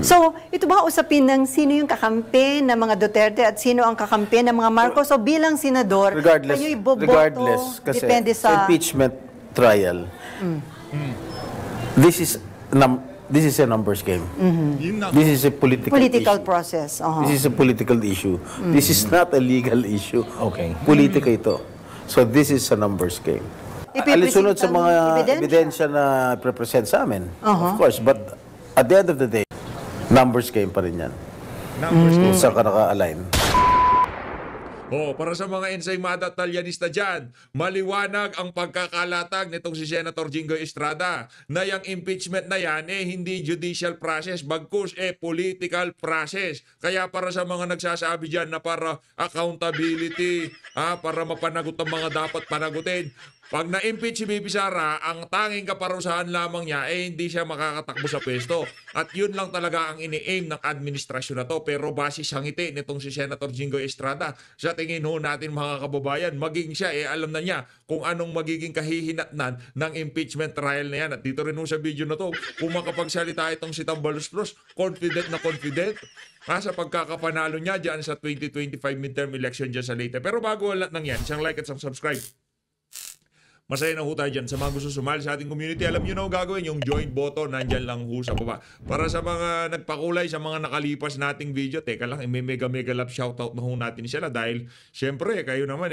So, ito ba usapin ng sino yung kakampi ng mga Duterte at sino ang kakampi ng mga Marcos? So, bilang senador, kayo iboboto, kasi depende sa impeachment trial, this is a numbers game. This is a political issue. process. This is a political issue. This is not a legal issue. Okay. Politika ito. So this is a numbers game. Alisunod sa mga ebidensya na represent sa amin, of course. But at the end of the day, numbers game pa rin yan. Numbers Kung saan ka naka-align. Para sa mga ensaymada at talyanista dyan, maliwanag ang pagkakalatag nitong si Senator Jinggoy Estrada na yung impeachment na yan hindi judicial process, bagkus political process. Kaya para sa mga nagsasabi dyan na para accountability, para mapanagot ang mga dapat panagutin, pag na-impeach si Bibi Sara, ang tanging kaparusahan lamang niya hindi siya makakatakbo sa pwesto. At yun lang talaga ang ini-aim ng administrasyon na to. Pero base sa ngiti nitong si Senator Jinggoy Estrada, sa tingin ho natin mga kababayan, maging siya alam na niya kung anong magiging kahihinatnan ng impeachment trial na yan. At dito rin ho sa video na to, kung makapagsalita itong si Tambaloslos, confident na confident sa pagkakapanalo niya dyan sa 2025 midterm election dyan sa Leyte. Pero bago lahat ng yan, isang like at isang subscribe. Masaya na ho tayo dyan. Sa mga gusto sumali sa ating community, alam nyo na ho gagawin, yung join button, nandyan lang ho sa baba. Para sa mga nagpakulay, sa mga nakalipas nating video, teka lang, may mega love shoutout na ho natin sila dahil, syempre, kayo naman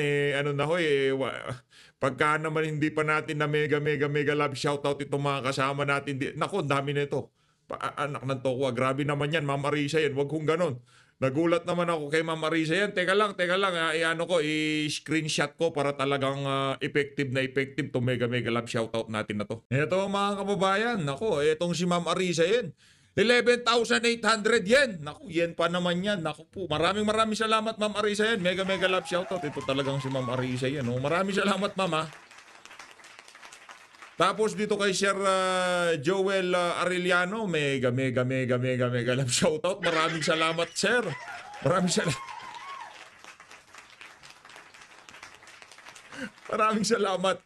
pagka naman hindi pa natin na mega love shoutout itong mga kasama natin. Naku, dami na ito. Anak ng Tokwa, grabe naman yan, Ma'am Arisa yan, wag kong ganon. Nagulat naman ako kay Ma'am Arisa yan. Teka lang, i-screenshot ko para talagang effective to mega love shoutout natin na to. Ito mga kababayan, naku, itong si Ma'am Arisa yan. 11,800 yen. Naku, yen pa naman yan. Naku po, maraming salamat Ma'am Arisa yan. Mega love shoutout. Ito talagang si Ma'am Arisa yan. Maraming salamat Ma'am. Tapos dito kay Sir Joel Arellano, mega love shoutout. Maraming salamat, Sir. Maraming salamat.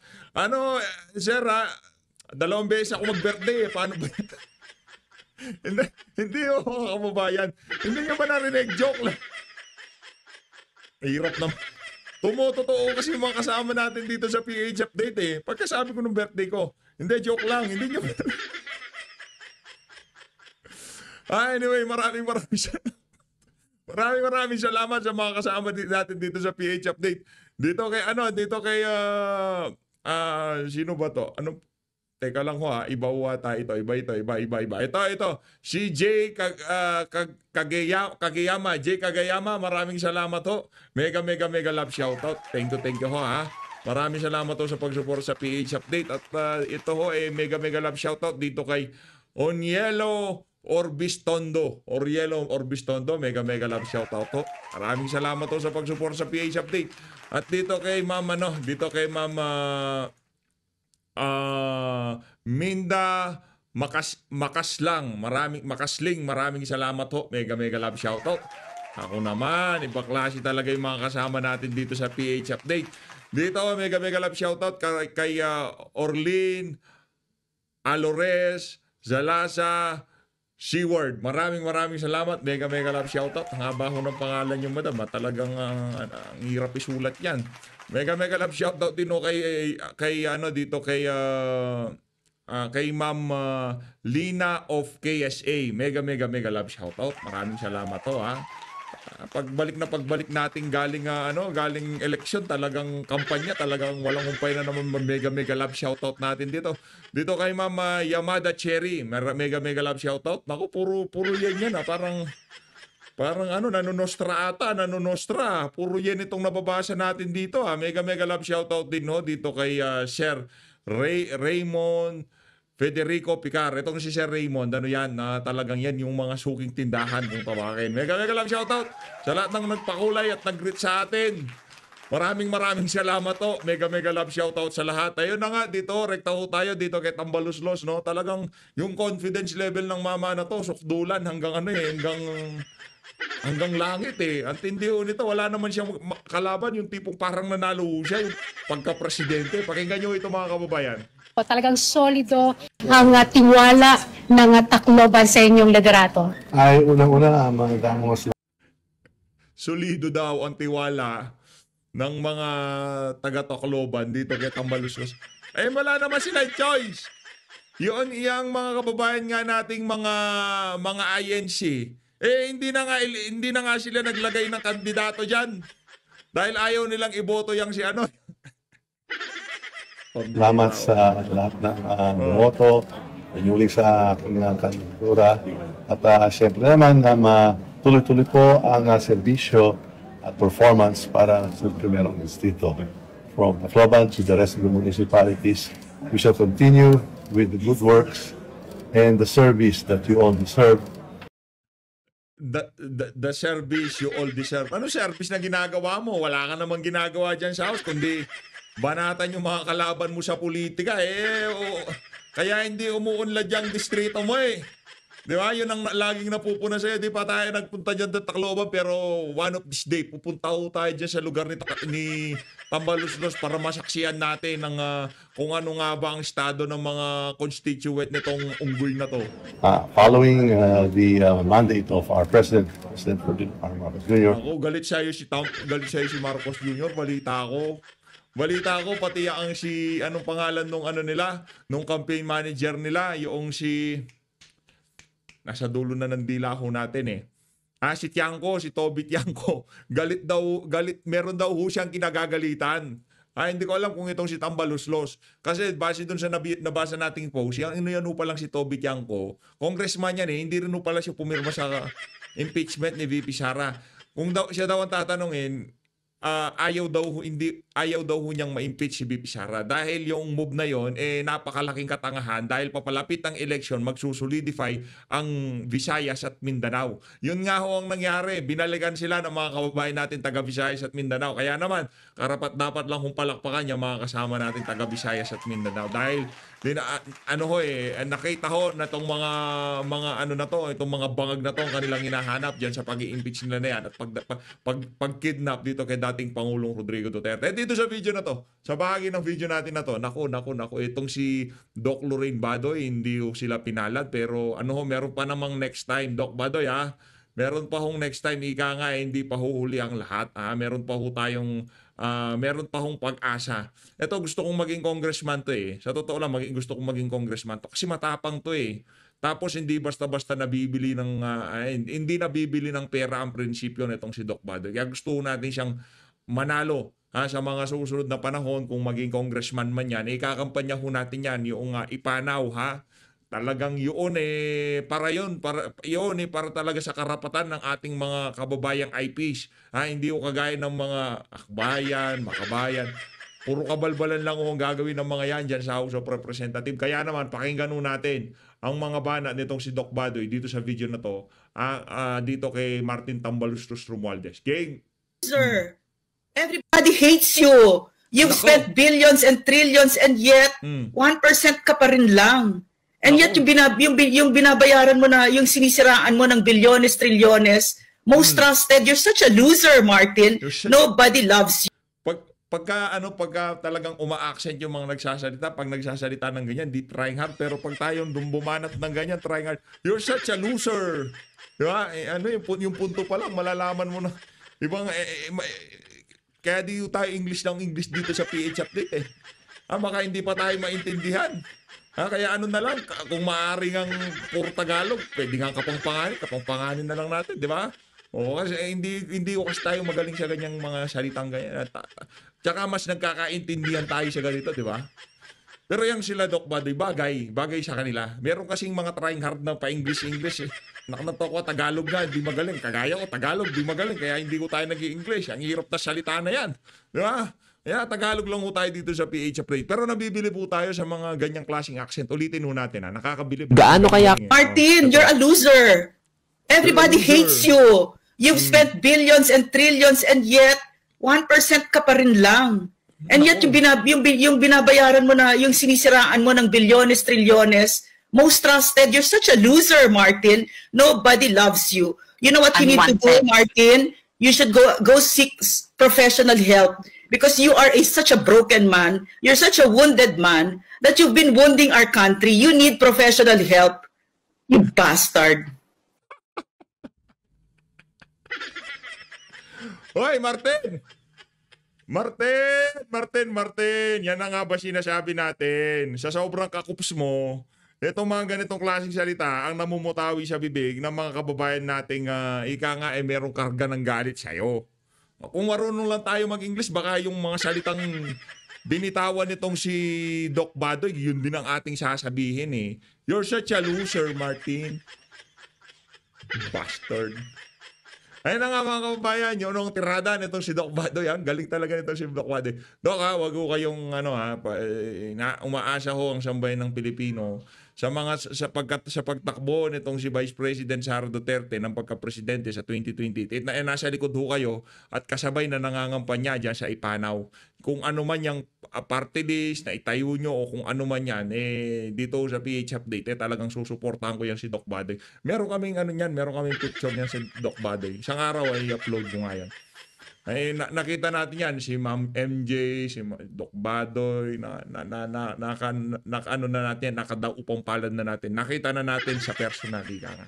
Sir, 2 beses ako mag-birthday. Paano ba? hindi kababayan. Hindi nyo ba narinig? Joke lang. Hirap naman. Tumototoo kasi yung mga kasama natin dito sa PH Update Pagkasabi ko ng birthday ko, hindi, joke lang. Hindi nyo. Anyway, maraming salamat sa mga kasama natin dito sa PH Update. Dito kay sino ba to? Teka lang ho iba tayo iba. Ito. Si Jay Kagayama, maraming salamat ho. Mega love shoutout. Thank you ho Maraming salamat ho sa pag-support sa PH Update. At ito ho mega love shoutout dito kay Onielo Orbistondo, mega love shoutout ho. Maraming salamat ho sa pag-support sa PH Update. At dito kay Ma'am Minda Makasling, maraming salamat ho. Mega love shoutout. Ako naman, ibaklase talaga yung mga kasama natin dito sa PH Update. Dito, mega love shoutout kay Orlin Alores Zalasa Seward. Maraming salamat. Mega love shoutout. Ang haba ho ng pangalan yung madam. Talagang ang hirap isulat yan. Mega love shoutout din kay Ma'am Lina of KSA. Mega love shoutout. Maraming salamat to Pagbalik natin galing election, talagang kampanya, talagang walang humpay na naman mega love shoutout natin dito. Dito kay Ma'am Yamada Cherry, mega love shoutout. Naku, puro yan Parang nanonostra. Puro yan itong nababasa natin dito Mega love shoutout din dito kay Sir Raymond Federico Picar. Itong si Sir Raymond, talagang yan yung mga suking tindahan kung tawakin. Mega love shoutout sa lahat ng nagpakulay at nag-greet sa atin. Maraming salamat Mega love shoutout sa lahat. Ayun na nga, dito, rekta ho tayo dito kay Tambaloslos, Talagang yung confidence level ng mama na to, sukdulan hanggang hanggang langit Ang tindi nito, wala naman siyang kalaban, yung tipong parang nanalo siya, yung pagka-presidente. Pakinggan nyo ito mga kababayan. O talagang solido ang tiwala ng Tacloban sa inyong liderato? Ay, unang-una, mga Solido daw ang tiwala ng mga taga-Tacloban dito kay Tambaluslos. Eh, wala naman sila choice. Yun, iyang mga kababayan nga nating mga INC, eh hindi na nga sila naglagay ng kandidato diyan. Dahil ayaw nilang iboto yang si ano. Salamat sa lahat ng boto, nanyuling sa aking kandidatura. At siyempre naman na tuloy-tuloy po ang serbisyo at performance para sa primerong distrito. From Tacloban to the rest of the municipalities, we shall continue with the good works and the service that you all deserve. The service you all deserve. Ano service na ginagawa mo? Wala ka namang ginagawa dyan sa house, kundi banatan yung mga kalaban mo sa politika. Kaya hindi umuunlad yung distrito mo eh. Di ba? Yun ang laging napupuna sa'yo. Di pa tayo nagpunta dyan sa Tacloban, pero one of this day, pupunta ko tayo dyan sa lugar ni Tambaluslos para masaksiyan natin ng kung ano nga ba ang estado ng mga constituent nitong unggoy na to. Following the mandate of our President Ferdinand Marcos Jr. Ako, galit sa'yo si Marcos Jr. Balita ko, pati ang si, anong pangalan nung nung campaign manager nila, yung si... Nasa dulo na ng dila ho natin eh. Si Tiangco, si Toby Tiangco, meron daw ho siyang kinagagalitan. Hindi ko alam kung itong si Tambaluslos. Kasi base dun sa nabasa nating post, yan ho pa lang si Toby Tiangco. Congressman yan eh, hindi rin ho pala siya pumirma sa impeachment ni VP Sara. Kung siya daw ang tatanungin, ayaw daw niyang ma-impeach si VP Sara dahil yung move na yon napakalaking katangahan dahil papalapit ang election magsusolidify ang Visayas at Mindanao. Yun nga ho ang nangyari, binalikan sila ng mga kababayan natin taga Visayas at Mindanao. Kaya naman karapat dapat lang kung palakpakan yung mga kasama natin taga Visayas at Mindanao dahil nakita ho na itong itong mga bangag na to ang kanilang hinahanap diyan sa pag-i-impeach nila na yan at pag-kidnap dito kay dating Pangulong Rodrigo Duterte. Dito sa video na to, sa bahagi ng video natin na to, naku, itong si Doc Lorraine Badoy, hindi ho sila pinalad, pero meron pa namang next time, Doc Badoy meron pa hong next time, ika nga, hindi pa huhuli ang lahat. Meron pa hong pag-asa. Ito, gusto kong maging congressman to eh. Sa totoo lang, gusto kong maging congressman to kasi matapang to eh. Tapos hindi basta-basta nabibili ng pera ang prinsipyo nitong si Doc Badoy. Kaya gusto natin siyang manalo sa mga susunod na panahon kung maging congressman man yan. Ikakampanya ho natin yan, yung ipanaw Talagang yun para talaga sa karapatan ng ating mga kababayang IPs. Hindi ko kagaya ng mga akbayan, makabayan. Puro kabalbalan lang ang gagawin ng mga yan dyan sa House of Representatives. Kaya naman, pakinggan natin ang mga bana nitong si Doc Badoy dito sa video na to, dito kay Martin Tambaluslos Romualdez. Gang! Sir, everybody hates you. You've spent billions and trillions and yet 1% ka pa rin lang. And yet yung binabayaran mo na, yung sinisiraan mo ng bilyones, trilyones, most trusted, you're such a loser, Martin. Nobody loves you. Pagka talagang uma-accent yung mga nagsasalita, pag nagsasalita ng ganyan, di trying hard, pero pag tayong bumanat ng ganyan, trying hard, you're such a loser. Diba? Yung punto pa lang, malalaman mo na, kaya di tayo English dito sa PH Update eh. Baka hindi pa tayo maintindihan. Kaya na lang, kung maaari ngang puro Tagalog, pwede nga kapangpanganin na lang natin, di ba? Kasi hindi ko kasi tayo magaling sa ganyang mga salitang ganyan. Tsaka mas nagkakaintindihan tayo sa ganito, di ba? Pero yung sila Doc Badoy, bagay sa kanila. Meron kasing mga trying hard na pa-English eh. Nakanato ko, Tagalog na, di magaling. Kagaya ko, Tagalog, di magaling. Kaya hindi ko tayo nag-i-English. Ang hirap na salita na yan. Di ba? Tagalog lang po tayo dito sa PH Update. Pero nabibili po tayo sa mga ganyang klaseng accent. Ulitin po natin Nakakabilib. Gaano kaya? Martin, you're a loser. Everybody hates you. You've spent billions and trillions and yet 1% ka pa rin lang. And yet yung binabayaran mo na, yung sinisiraan mo ng bilyones, trilyones, most trusted, you're such a loser, Martin. Nobody loves you. You know what you need to do, Martin? You should go seek professional help. because you are such a broken man, you're such a wounded man, that you've been wounding our country. You need professional help, you bastard. Hoy, Martin! Martin! Yan na nga ba sinasabi natin? Sa sobrang kakups mo, itong mga ganitong klaseng salita ang namumutawi sa bibig ng mga kababayan nating ika nga merong karga ng galit sa'yo. Kung marunong lang tayo mag-English, baka yung mga salitang binitawan nitong si Doc Badoy, yun din ang ating sasabihin eh. You're such a loser, Martin. Bastard. Ayun na nga mga kababayan, yun ang tirada nitong si Doc Badoy. Galing talaga nitong si Doc Badoy. Doc wag ko kayong umaasa ho ang sambayan ng Pilipino sa pagtakbo nitong si Vice President Sara Duterte ng pagka-presidente sa 2028 na nasa likod ho kayo at kasabay na nangangampanya dyan sa Ipanaw. Kung ano man yung party list na itayo nyo o kung ano man yan, dito sa PH Update, talagang susuportahan ko yan si Doc Badoy. Meron kaming picture niyan si Doc Badoy. Isang araw ay i-upload ko nga yan. Nakita natin yan, si Ma'am MJ, si Doc Badoy, nakadaupang palad na natin. Nakita na natin sa personally ka nga.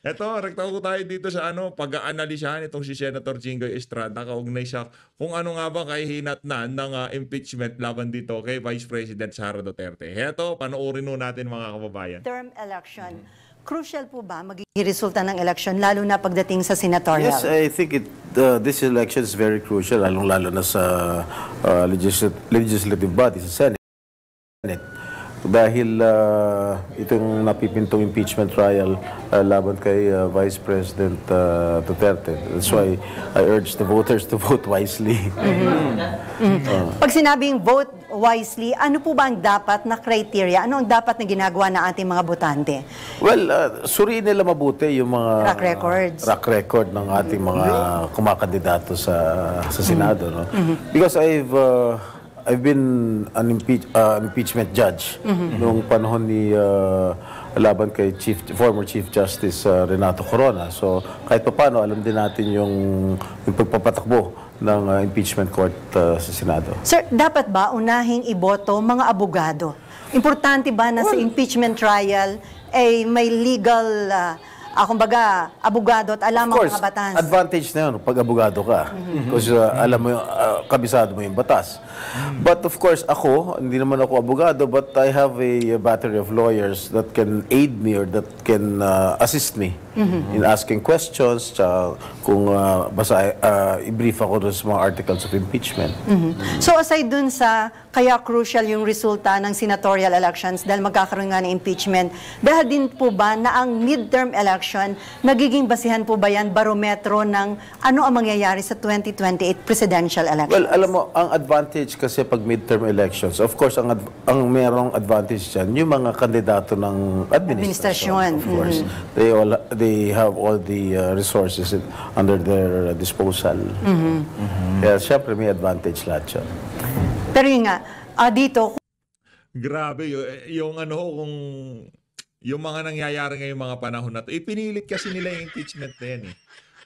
Eto, rekta ko tayo dito sa pag-aanalisahan itong si Senator Jinggoy Estrada kaugnay sa kung ano nga ba kahihinatnan ng impeachment laban dito kay Vice President Sara Duterte. Eto, panoorin nun natin mga kababayan. Term election. Crucial po ba magiging resulta ng election lalo na pagdating sa senatorial? Yes, I think this election is very crucial, lalo na sa legislative body, sa Senate. Dahil itong napipintong impeachment trial laban kay Vice President Duterte. That's why I urge the voters to vote wisely. Pag sinabing vote wisely, ano po ba ang dapat na criteria? Ano ang dapat na ginagawa ng ating mga botante? Well, suriin nila mabuti yung mga track record ng ating mga kumakandidato sa Senado. No? Because I've been an impeachment judge noong panahon ni laban kay former Chief Justice Renato Corona. So kahit paano alam din natin yung pagpapatakbo ng impeachment court sa Senado. Sir, dapat ba unahing iboto mga abogado? Importante ba na sa impeachment trial ay may legal kumbaga, abogado at alam ang mga batas? Advantage na yun pag abogado ka. Because alam mo, kabisado mo yung batas. But of course, hindi naman ako abogado, but I have a battery of lawyers that can aid me or that can assist me in asking questions, kung basta i-brief ako sa mga articles of impeachment. So aside dun sa kaya crucial yung resulta ng senatorial elections dahil magkakaroon nga ng impeachment, dahil din po ba na ang midterm election, nagiging basihan po ba yan barometro ng ano ang mangyayari sa 2028 presidential elections? Well, alam mo, ang advantage kasi pag midterm elections, of course, ang merong advantage dyan, yung mga kandidato ng administrasyon. Of course. They have all the resources under their disposal. Kaya syempre may advantage lahat yun. Pero yun nga, dito... Grabe, yung kung yung mga nangyayari ngayong mga panahon na ito, ipinilit kasi nila yung impeachment na yan eh.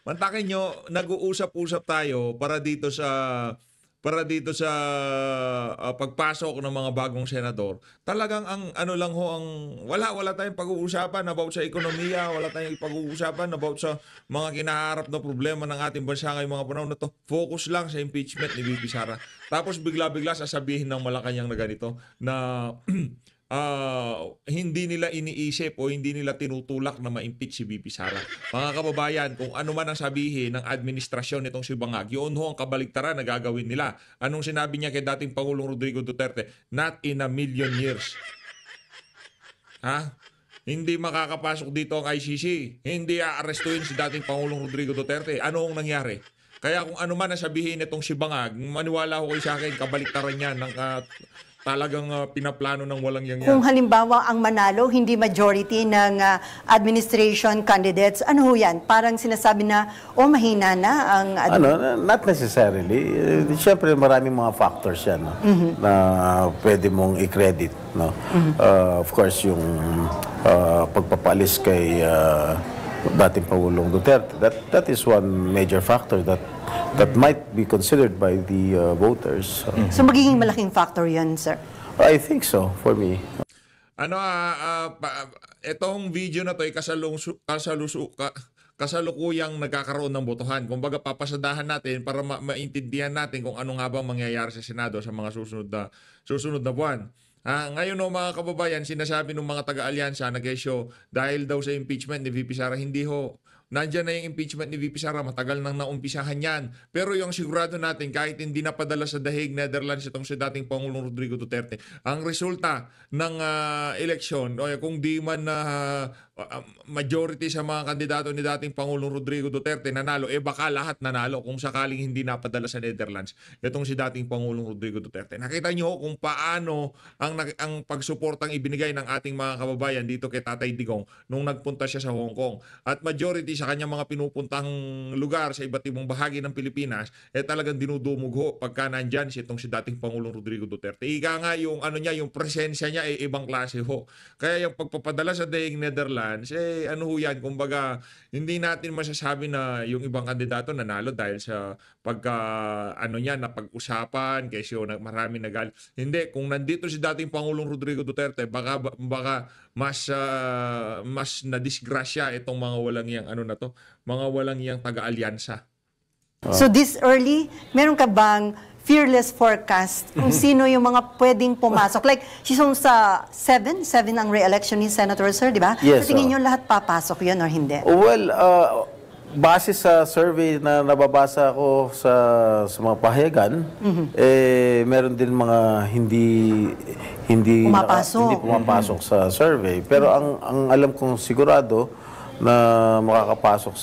Mantakin nyo, nag-uusap-usap tayo para dito sa pagpasok ng mga bagong senador. Talagang wala tayong pag-uusapan about sa ekonomiya, wala tayong pag-uusapan about sa mga kinaharap na problema ng ating bansa ngayong mga panahon na to. Focus lang sa impeachment ni VP Sara. Tapos bigla-bigla sasabihin ng Malacanang na ganito na hindi nila iniisip o hindi nila tinutulak na ma-impeach si VP Sara. Mga kababayan, kung ano man ang sabihin ng administrasyon nitong si Bangag, yun ho ang kabaliktaran na gagawin nila. Anong sinabi niya kay dating Pangulong Rodrigo Duterte? Not in a million years. Hindi makakapasok dito ang ICC. Hindi aarestuin si dating Pangulong Rodrigo Duterte. Ano ang nangyari? Kaya kung ano man ang sabihin nitong si Bangag, maniwala ko kayo sa akin, kabaliktaran niya ng talagang pinaplano ng walang yang. Kung halimbawa ang manalo, hindi majority ng administration candidates, ano ho yan? Parang sinasabi na, mahina na ang... not necessarily. Siyempre maraming mga factors yan na pwede mong i-credit. No? Of course, yung pagpapalis kay dating Pangulong Duterte. That is one major factor that might be considered by the voters. So magiging malaking factor yan, sir? I think so, for me. Itong video na to ay kasalukuyang nagkakaroon ng botohan. Kumbaga papasadahan natin para maintindihan natin kung ano nga bang mangyayari sa Senado sa mga susunod na buwan. Ngayon mga kababayan, sinasabi ng mga taga-alyansa na kesyo dahil daw sa impeachment ni VP Sara, hindi ho. Nandiyan na yung impeachment ni VP Sara, matagal nang naumpisahan yan. Pero yung sigurado natin, kahit hindi napadala sa Hague, Netherlands, itong si dating Pangulong Rodrigo Duterte, ang resulta ng eleksyon, o kung di man majority sa mga kandidato ni dating Pangulong Rodrigo Duterte nanalo, baka lahat nanalo kung sakaling hindi napadala sa Netherlands itong si dating Pangulong Rodrigo Duterte. Nakita nyo kung paano ang pagsuportang ibinigay ng ating mga kababayan dito kay Tatay Digong nung nagpunta siya sa Hong Kong. At majority sa kanyang mga pinupuntang lugar sa iba't ibang bahagi ng Pilipinas, talagang dinudumog ho pagka nandyan itong si dating Pangulong Rodrigo Duterte. Ika nga yung yung presensya niya ibang klase ho. Kaya yung pagpapadala sa Hague, Netherlands, ano ho yan, kumbaga hindi natin masasabi na yung ibang kandidato nanalo dahil sa na pag-usapan kasi marami nagal. Hindi, kung nandito si dating Pangulong Rodrigo Duterte, baka mas na-disgrasya itong mga walang iyang mga walang iyang taga-alyansa. So this early, meron ka bang fearless forecast kung sino yung mga pwedeng pumasok? Like, sa 7 ang re-election ni Senator, sir, di ba? Yes. So tingin nyo lahat papasok yun or hindi? Well, base sa survey na nababasa ko sa mga pahayagan, meron din mga hindi pumapasok sa survey. Pero ang alam kong sigurado na makakapasok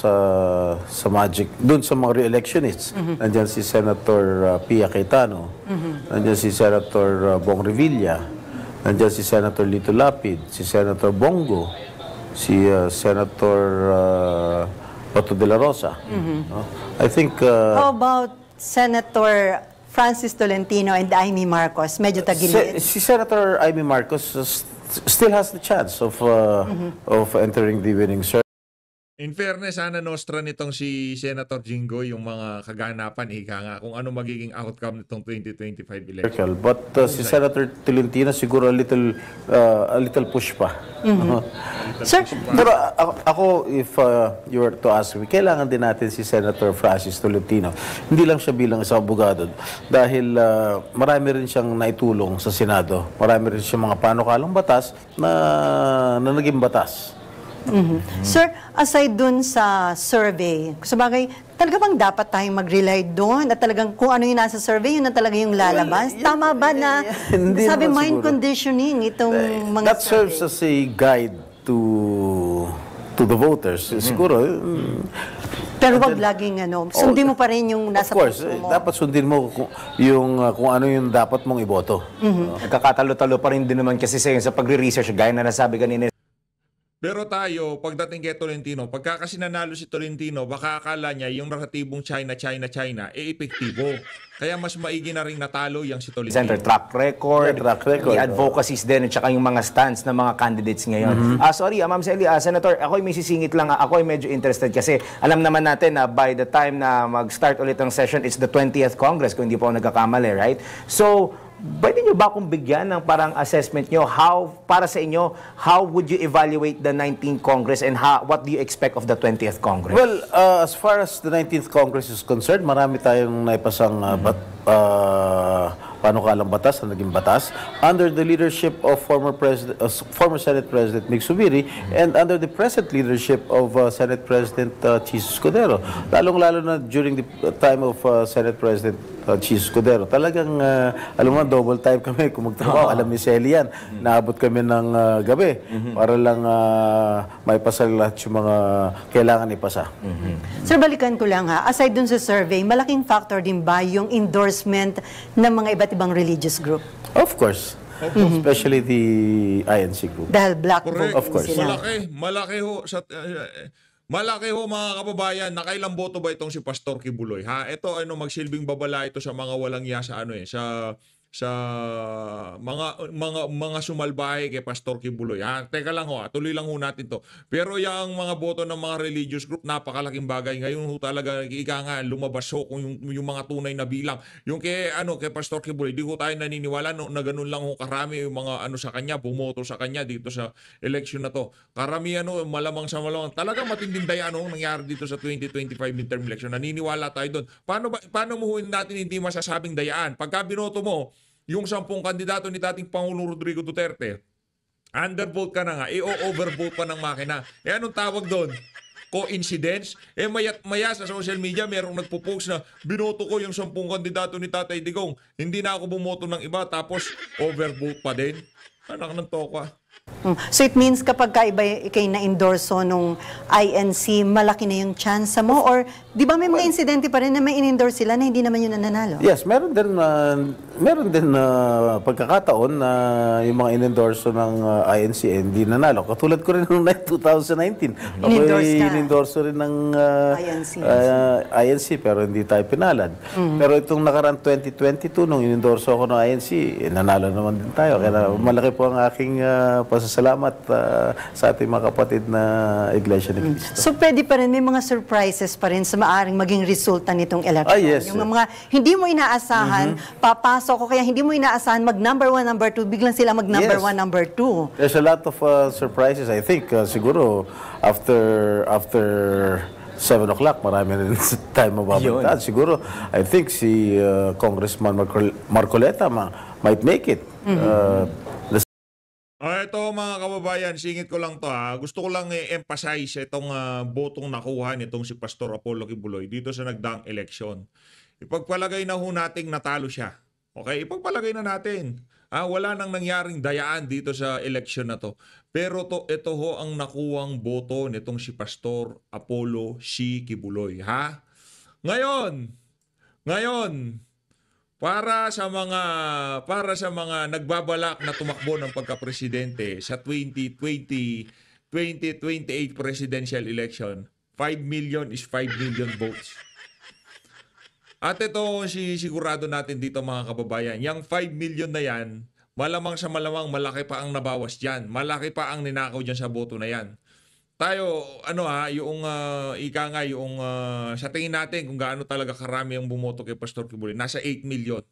sa Magic, dun sa mga re-electionists. Nandiyan si Senator Pia Cayetano, nandiyan si Senator Bong Revilla, nandiyan si Senator Lito Lapid, si Senator Bongo, si Senator Otto de la Rosa. I think... How about Senator Francis Tolentino and Amy Marcos? Medyo tagilid. Si Senator Amy Marcos still has the chance of entering the winning circle. In fairness, Ana Nostra nitong si Senator Jinggoy, yung mga kaganapan, kung ano magiging outcome nitong 2025 election. But si Senator Tolentino siguro a little push pa. Sir, pero ako, if you were to ask me, kailangan din natin si Senator Francis Tolentino. Hindi lang siya bilang isang abogado. Dahil marami rin siyang naitulong sa Senado. Marami rin siyang mga panukalang batas na naging batas. Sir, aside dun sa survey, sabagay, talaga bang dapat tayong mag-rely doon at talagang kung ano yung nasa survey, yun na talaga yung lalabas? Tama ba na sabi mind conditioning itong mga that serves as a guide to the voters. Siguro. Pero wag laging sundin mo pa rin yung nasa puso mo. Dapat sundin mo kung ano yung dapat mong iboto. Nagkakatalo-talo pa rin din naman kasi sa pagre-research, gaya na nasabi kanina. Pero tayo, pagdating kay Tolentino, pagka kasi nanalo si Tolentino, baka akala niya yung narratibong China, epektibo. Kaya mas maigi na rin natalo yung si Tolentino. Center track record, the advocacies din, at saka yung mga stance ng mga candidates ngayon. Sorry, Ma'am Sally, Senator, ako may sisingit lang. Ako ay medyo interested kasi alam naman natin na by the time na mag-start ulit ang session, it's the 20th Congress, kung hindi po ako nagkakamali, right? So, pwede nyo ba akong bigyan ng parang assessment nyo? Para sa inyo, how would you evaluate the 19th Congress and what do you expect of the 20th Congress? Well, as far as the 19th Congress is concerned, marami tayong naipasang panukalang batas na naging batas under the leadership of former Senate President Mig Zubiri and under the present leadership of Senate President Chis Escudero. Lalong-lalo na during the time of Senate President Chis Escudero. Talagang, alam mo, double time kami kung magtrabaho. Alam ni Sally yan. Naabot kami ng gabi para lang maipasa lahat yung mga kailangan ipasa. Sir, balikan ko lang aside dun sa survey, malaking factor din ba yung endorsement ng mga iba't ibang religious group? Of course. Especially the INC group. Dahil black Correct. vote Of course. sila. Malaki ho mga kababayan, nakailang boto ba itong si Pastor Kibuloy? Ito magsilbing babala ito sa mga walang iya sa mga sumalbahe kay Pastor Kibuloy. Teka lang ho, tuloy lang ho natin to. Pero yung mga boto ng mga religious group, napakalaking bagay. Ngayon ho talaga, ika nga, lumabas ho kung yung mga tunay na bilang. Yung kay Pastor Kibuloy, di ko tayo naniniwala na ganun lang ho karami yung mga sa kanya, bumoto sa kanya dito sa election na to. Karamihan ho, malamang sa malamang. Talagang matinding dayaan ho nangyari dito sa 2025 midterm election. Naniniwala tayo doon. Paano mo natin hindi masasabing dayaan? Pagka binoto mo, yung 10 kandidato ni dating Pangulong Rodrigo Duterte, undervote ka na nga, i-overvote pa ng makina. Anong tawag doon? Coincidence? Maya't maya sa social media, merong nagpo-post na binoto ko yung 10 kandidato ni Tatay Digong. Hindi na ako bumoto ng iba, tapos overvote pa din. Anak ng toka. So it means kapag ikay na-endorso nung INC, malaki na yung chance mo? Or di ba may mga insidente pa rin na may in-endorse sila na hindi naman yun nananalo? Yes, meron din pagkakataon na yung mga in-endorso ng INC hindi nanalo. Katulad ko rin noong 2019. In-endorso rin ng INC pero hindi tayo pinalad. Pero itong nakaraan 2022, nung in-endorso ako ng INC, nanalo naman din tayo. Kaya malaki po ang aking pasasalamat sa ating mga kapatid na Iglesia ni Cristo. So pwede pa rin, may mga surprises pa rin sa maaring maging resulta nitong election. Yes. Yung mga hindi mo inaasahan, papasok ko, kaya hindi mo inaasahan mag number 1, number 2, biglang sila mag number 1, number 2. There's a lot of surprises. I think siguro after 7 o'clock, marami rin time mababalitaan. Siguro, I think si Congressman Marcoleta might make it. Ito mga kababayan, singit ko lang to Gusto ko lang i-emphasize itong botong nakuha nitong si Pastor Apollo Kibuloy dito sa nagdaang eleksyon. Ipagpalagay na ho nating natalo siya. Okay, ipagpalagay na natin. Wala nang nangyaring dayaan dito sa eleksyon na to. Pero ito ho ang nakuwang boto nitong si Pastor Apollo C. Kibuloy. Ngayon, para sa mga nagbabalak na tumakbo ng pagka-presidente sa 2028 presidential election, 5 million is 5 million votes. At ito sigurado natin dito mga kababayan, yung 5 million na yan, malamang sa malamang malaki pa ang nabawas diyan. Malaki pa ang ninakaw diyan sa boto na yan. Tayo, sa tingin natin kung gaano talaga karami ang bumoto kay Pastor Kibuloy, nasa 8 million.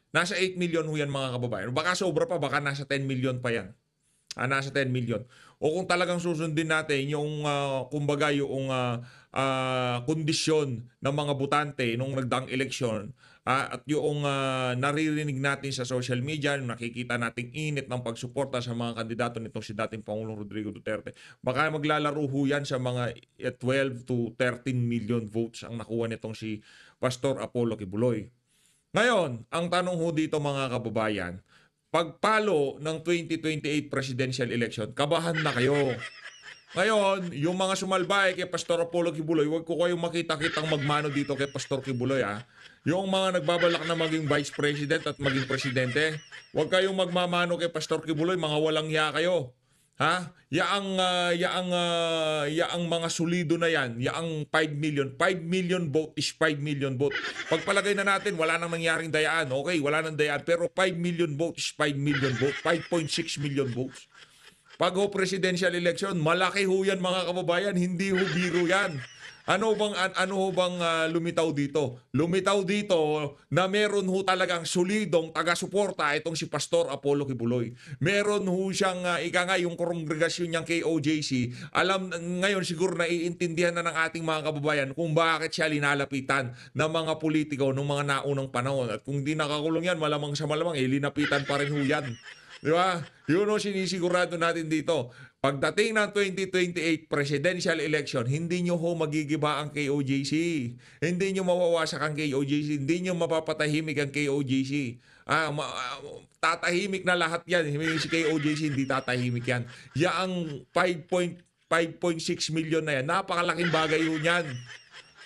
Nasa 8 million ho yan mga kababayan. Baka sobra pa, baka nasa 10 million pa yan. Nasa 10 million. O kung talagang susundin natin yung, kondisyon ng mga botante nung nagdaang eleksyon, at yung naririnig natin sa social media, nakikita nating init ng pagsuporta sa mga kandidato nitong si dating Pangulong Rodrigo Duterte, baka maglalaro ho yan sa mga 12 to 13 million votes ang nakuha nitong si Pastor Apollo Kibuloy. Ngayon, ang tanong ho dito mga kababayan, pagpalo ng 2028 presidential election, kabahan na kayo. Ngayon, yung mga sumalbahe kay Pastor Apollo Kibuloy, huwag ko kayong makita-kitang magmano dito kay Pastor Kibuloy Yung mga nagbabalak na maging vice president at maging presidente, huwag kayong magmamano kay Pastor Kibuloy, mga walang hiya kayo. Yaang mga solido na yan, yaang 5 million vote is 5 million vote. Pagpalagay na natin, wala nang nangyaring dayaan. Okay, wala nang dayaan, pero 5 million vote is 5 million vote, 5.6 million votes. Pag presidential election, malaki ho yan mga kababayan, hindi ho biro yan. Ano bang lumitaw dito? Lumitaw dito na meron ho talagang solidong taga-suporta itong si Pastor Apollo Kibuloy. Meron ho siyang yung kongregasyon niyang KOJC. Ngayon siguro naiintindihan na ng ating mga kababayan kung bakit siya linalapitan ng mga politiko ng mga naunang panahon. At kung di nakakulong yan, malamang sa malamang, linapitan pa rin ho yan. Di ba? Yun o sinisigurado natin dito. Pagdating ng 2028 presidential election, hindi nyo ho magigiba ang KOJC. Hindi nyo mawawasak ang KOJC. Hindi nyo mapapatahimik ang KOJC. Tatahimik na lahat yan. Si KOJC hindi tatahimik yan. Yang 5.6 million na yan, napakalaking bagay ho yan.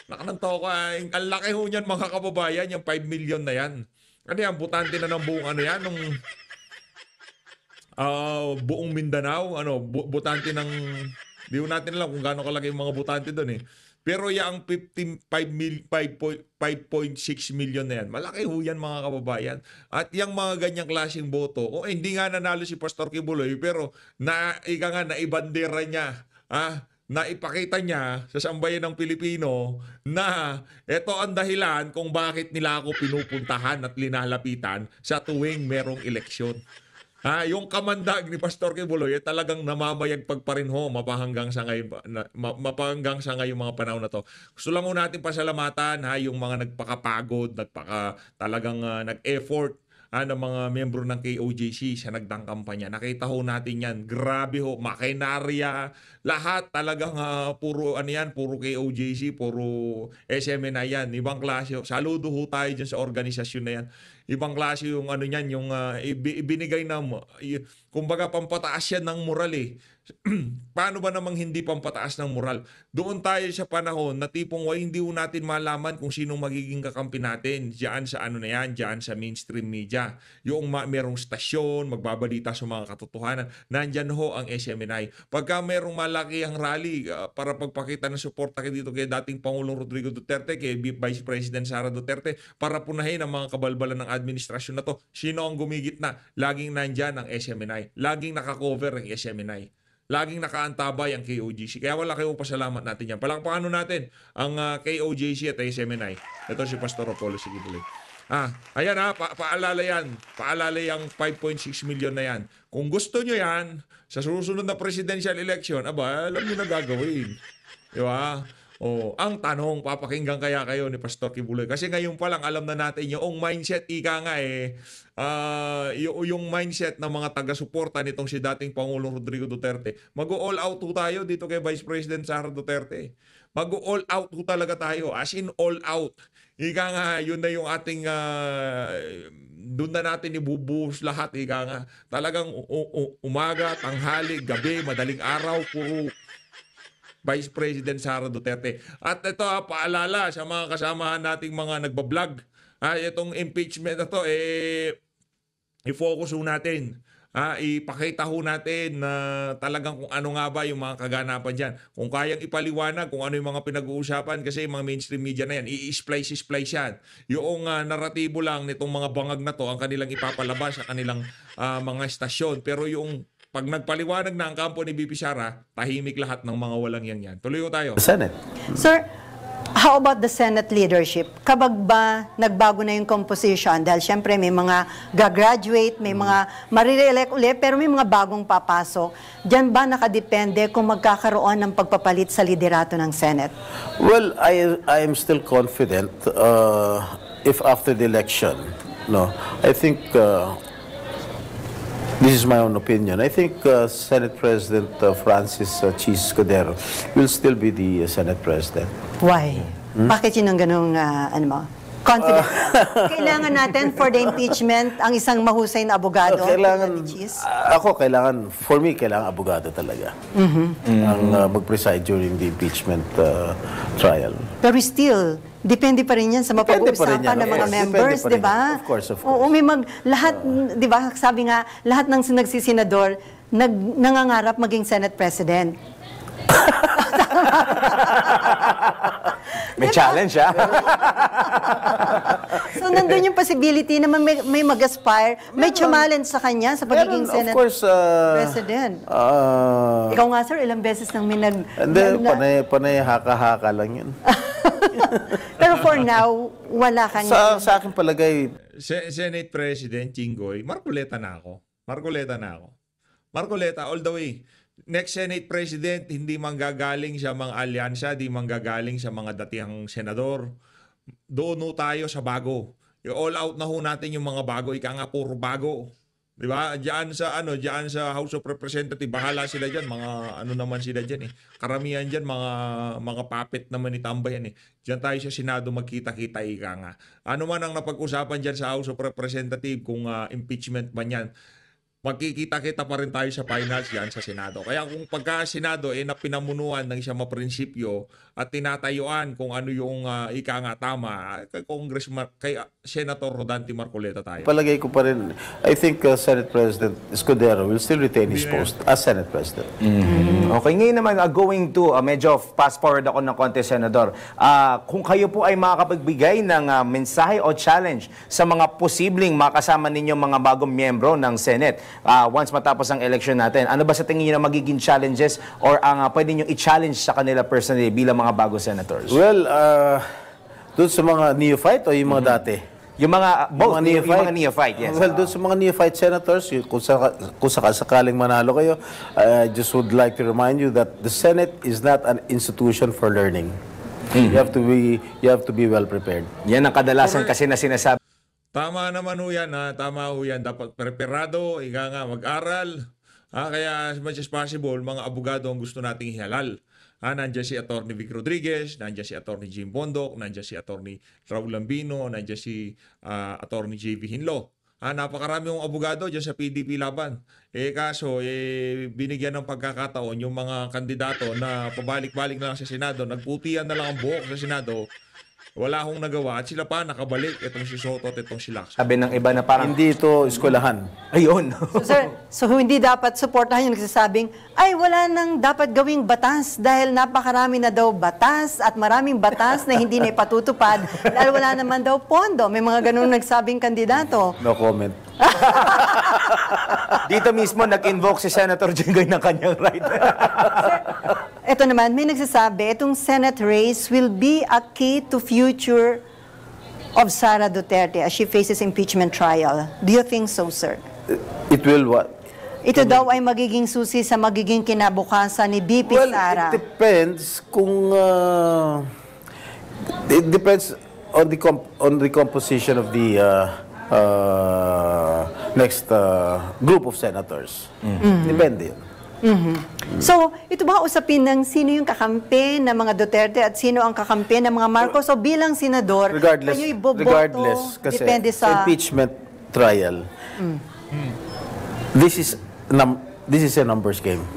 Nakananto ko, ang laki ho yan mga kababayan, yung 5 million na yan. Ano yan, butante na ng buong nung buong Mindanao, butante ng Di mo natin alam kung gaano kalaki yung mga botante doon eh. Pero yung 5.6 million na yan, malaki ho yan mga kababayan. At yung mga ganyang klaseng boto, hindi nga nanalo si Pastor Kibuloy, pero naibandera niya, na ipakita niya sa sambayan ng Pilipino na ito ang dahilan kung bakit nila ako pinupuntahan at linalapitan sa tuwing merong eleksyon. Yung kamandag ni Pastor Kibuloy talagang namamayagpag pa rin ho mapahanggang sa ngayon mga panahon na to. Gusto lang ho natin pasalamatan yung mga nagpakapagod, talagang nag-effort ng mga membro ng KOJC sa nagdang kampanya. Nakita ho natin yan. Grabe ho, makinarya, lahat talagang puro KOJC, puro SMNI yan. Ibang klase. Saludo ho tayo dyan sa organisasyon na yan. Ibang klase yung yung ibinigay na kumbaga pampataas yan ng moral eh. Paano ba namang hindi pampataas ng moral? Doon tayo sa panahon na tipong hindi ho natin malaman kung sino magiging kakampi natin diyan sa diyan sa mainstream media. Yung merong stasyon, magbabalita sa mga katotohanan. Nandyan ho ang SMNI. Pagka merong malaki ang rally para pagpakita ng suporta dito kay dating Pangulong Rodrigo Duterte, kay Vice President Sara Duterte, para punahin ang mga kabalbalan ng administrasyon na to, sino ang gumigit na? Laging nandyan ang SMNI. Laging nakakover ang SMNI. Laging nakaantabay ang KOJC. Kaya wala kayong pasalamat natin yan. Palakpakan natin ang KOJC at SMNI. Ito si Pastor Apollo Kibuloy. Ayan paalala yan. Paalala yung 5.6 million na yan. Kung gusto nyo yan, sa susunod na presidential election, alam nyo na gagawin. Diba? Ang tanong, papakinggan kaya kayo ni Pastor Kibuloy? Kasi ngayon pa lang alam na natin yung mindset, yung mindset ng mga taga-suporta nitong si dating Pangulong Rodrigo Duterte. Mag-all out tayo dito kay Vice President Sara Duterte. Mag-all out talaga tayo. As in all out. Yun na yung ating doon na natin ibubuhos lahat. Talagang umaga, tanghali, gabi, madaling araw, puro Vice President Sara Duterte. At ito paalala sa mga kasamahan nating mga nagbablog. Itong impeachment na to, i-focus ho natin. Ipakita ho natin na talagang kung ano nga ba yung mga kaganapan dyan. Kung kayang ipaliwanag kung ano yung mga pinag-uusapan, kasi yung mga mainstream media na yan, i-splice yan. Yung naratibo lang nitong mga bangag na to, ang kanilang ipapalabas sa kanilang mga estasyon. Pero yung pag nagpaliwanag na ang kampo ni BP Sara, tahimik lahat ng mga walang yan. Tuloy ko tayo. Senate. Sir, how about the Senate leadership? Kabag ba nagbago na yung composition? Dahil syempre may mga gagraduate, may mga marirelect ulit, pero may mga bagong papasok. Diyan ba nakadepende kung magkakaroon ng pagpapalit sa liderato ng Senate? Well, I am still confident if after the election, I think this is my own opinion. I think Senate President Francis Chis Escudero will still be the Senate President. Why? Bakit yun ang ganung, confident? Kailangan natin for the impeachment ang isang mahusay na abogado? Kailangan abogado talaga. Ang mag-preside during the impeachment trial. Pero still, depende pa rin yan sa mapag-uusapan ng mga members, di ba? Of course. Oo, lahat, di ba, sabi nga, lahat ng nagsisenador, nangangarap maging Senate President. May challenge, So, nandun yung possibility na may mag-aspire, may challenge sa kanya sa pagiging Senate President. Ikaw nga, sir, ilang beses nang may panay haka-haka lang yun. Pero for now, wala kang... Sa akin palagay... Senate President Jinggoy, Marcoleta na ako. Marcoleta all the way. Next Senate President, hindi manggagaling sa mga alyansa, hindi manggagaling sa mga datihang senador. Doon tayo sa bago. I-all out na ho natin yung mga bago. Puro bago. Di ba? Diyan sa House of Representatives, bahala sila diyan, mga naman sila diyan eh. Karamihan diyan mga puppet naman ni Tambayan eh. Diyan tayo sa Senado magkita-kita Ano man ang napag-usapan diyan sa House of Representatives kung impeachment man yan. magkikita-kita pa rin tayo sa finals yan sa Senado. Kaya kung pagka Senado na pinamunuan ng isang maprinsipyo at tinatayuan kung ano yung ika nga tama, kay Senator Rodante Marcoleta tayo. Palagay ko pa rin, I think Senate President Escudero will still retain his post as Senate President. Okay, ngayon naman, going to, medyo fast forward ako ng konti, Senador. Kung kayo po ay makakapagbigay ng mensahe o challenge sa mga posibleng makasama ninyong mga bagong miyembro ng Senate, once matapos ang election natin, ano ba sa tingin niyo na magiging challenges or ang pwede niyo i-challenge sa kanila personally bilang mga bagong senators? Well, doon sa mga neophyte o yung mga dati? Yung mga, both, yung mga neophyte, yes. Well, doon sa mga neophyte senators, kung sakaling manalo kayo, I just would like to remind you that the Senate is not an institution for learning. You have to be well prepared. Yan ang kadalasan kasi na sinasabi. Tama naman ho yan, ha? Tama ho yan. Dapat preparado, ika nga, mag-aral. Kaya as much as possible, mga abogado ang gusto nating ihalal. Nandiyan si Atty. Vic Rodriguez, nandiyan si Atty. Jim Bondoc, nandiyan si Atty. Raul Lambino, nandiyan si Atty. J.V. Hinlo. Napakarami yung abogado dyan sa PDP laban. Kaso, binigyan ng pagkakataon yung mga kandidato na pabalik-balik na lang sa Senado, nagputian na lang ang buhok sa Senado, wala akong nagawa at sila pa nakabalik, itong si Soto at itong si Lacson. Sabi ng iba na parang, Hindi ito eskwelahan. ayun. So, sir, so hindi dapat suportahan yung nagsasabing, ay wala nang dapat gawing batas dahil napakarami na daw batas at maraming batas na hindi na ipatutupad dahil wala naman daw pondo. May mga ganun nagsabing kandidato. No comment. Dito mismo nag-invoke si Senator Jinggoy ng kanyang right. Ito naman, may nagsasabi, itong Senate race will be a key to future of Sara Duterte as she faces impeachment trial. Do you think so, sir? It will what? Ito daw ay magiging susi sa magiging kinabukasan ni BP Sara. It depends kung it depends on the composition of the next group of senators. Depende yun. So, ito ba usapin ng sino yung kakampi ng mga Duterte at sino ang kakampi ng mga Marcos? So, bilang senador, kayo'y boboto, regardless, kasi depende sa impeachment trial, this is a numbers game.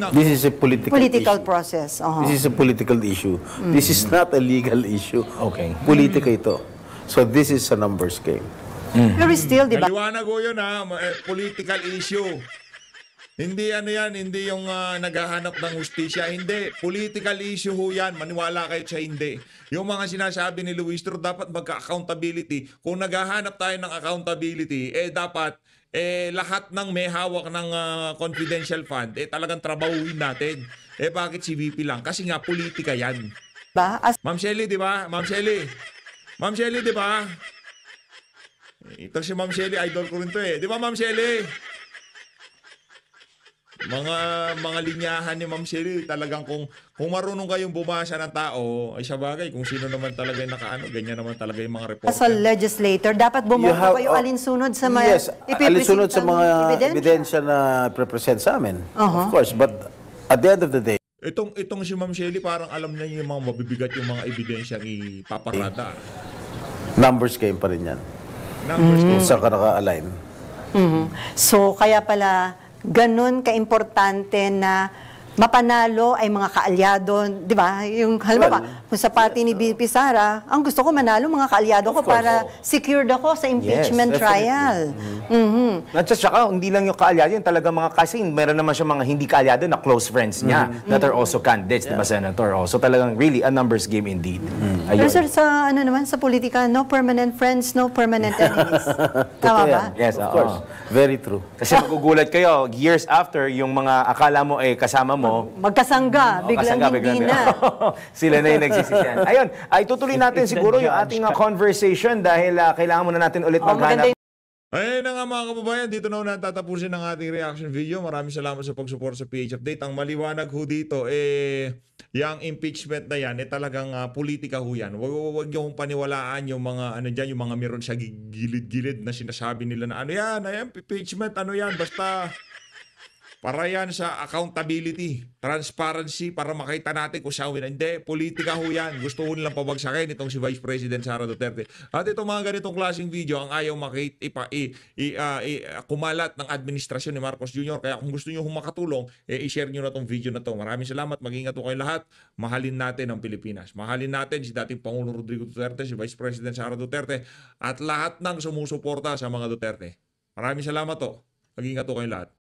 This is a political issue. process. This is a political issue. This is not a legal issue. Okay. Politika ito. So this is a numbers game. Pero still, di ba? Naliwanag ko yun, political issue. Hindi yan, hindi yung naghahanap ng hustisya. Hindi, political issue ho yan. Maniwala kayo sa hindi. Yung mga sinasabi ni Luis Tro, dapat magka-accountability. Kung naghahanap tayo ng accountability, dapat lahat ng may hawak ng confidential fund, talagang trabahuin natin. Bakit si VP lang? Kasi nga, politika yan. Ma'am Shelly, di ba? Ma'am Shelly, di ba? Ito si Ma'am Shelly, idol ko rin to eh. Di ba, Ma'am Shelly? Mga linyahan ni Ma'am Shelly, talagang kung marunong kayong bumasa ng tao, ay sabagay, kung sino naman talaga yung nakaano, ganyan naman talaga yung mga reporter. As a legislator, dapat bumoto kayo alinsunod sa mga alinsunod sa mga ebidensya na present sa amin. Of course, but at the end of the day, Itong si Ma'am Shelly, parang alam na yung mga mabibigat yung mga ebidensya ipaparada. numbers game pa rin yan. Numbers Kung saan ka naka-align. So, kaya pala, ganun kaimportante na mapanalo ay mga kaalyado, di ba? Yung halimbawa, kung sa party ni BP Sara, ang gusto ko manalo mga kaalyado ko para secured ako sa impeachment trial. Not just saka, hindi lang yung kaalyado, yung talaga mga kasi meron naman siya mga hindi kaalyado na close friends niya that are also candidates, di ba, Senator? So talagang really a numbers game indeed. Pero sir, sa ano naman, sa politika, no permanent friends, no permanent enemies. Tama ba? Yes, Of course. Very true. Kasi magugulat kayo, years after, yung mga akala mo kasama mo, Magkasangga, biglang hindi na. Sila na yung nagsisisiyan. Ayun, ay tutuloy natin siguro yung ating conversation dahil kailangan muna natin ulit maghanap. Ayun na nga mga kababayan, dito na natatapusin ang ating reaction video. Maraming salamat sa pag-support sa PH Update. Ang maliwanag ho dito, yung impeachment na yan, talagang politika ho yan. Huwag yung paniwalaan yung mga, yung mga meron sa gilid-gilid na sinasabi nila na ano yan, impeachment, basta Para yan sa accountability, transparency, para makita natin kung siya win. Hindi, politika ho yan. Gusto ho nilang pabagsakin itong si Vice President Sara Duterte. At itong mga ganitong klaseng video ang ayaw kumalat ng administrasyon ni Marcos Jr. Kaya kung gusto nyo makatulong, i-share nyo na itong video na to. Maraming salamat. Mag-ingat po kayo lahat. Mahalin natin ang Pilipinas. Mahalin natin si dating Pangulong Rodrigo Duterte, si Vice President Sara Duterte, at lahat ng sumusuporta sa mga Duterte. Maraming salamat to. Mag-ingat po kayo lahat.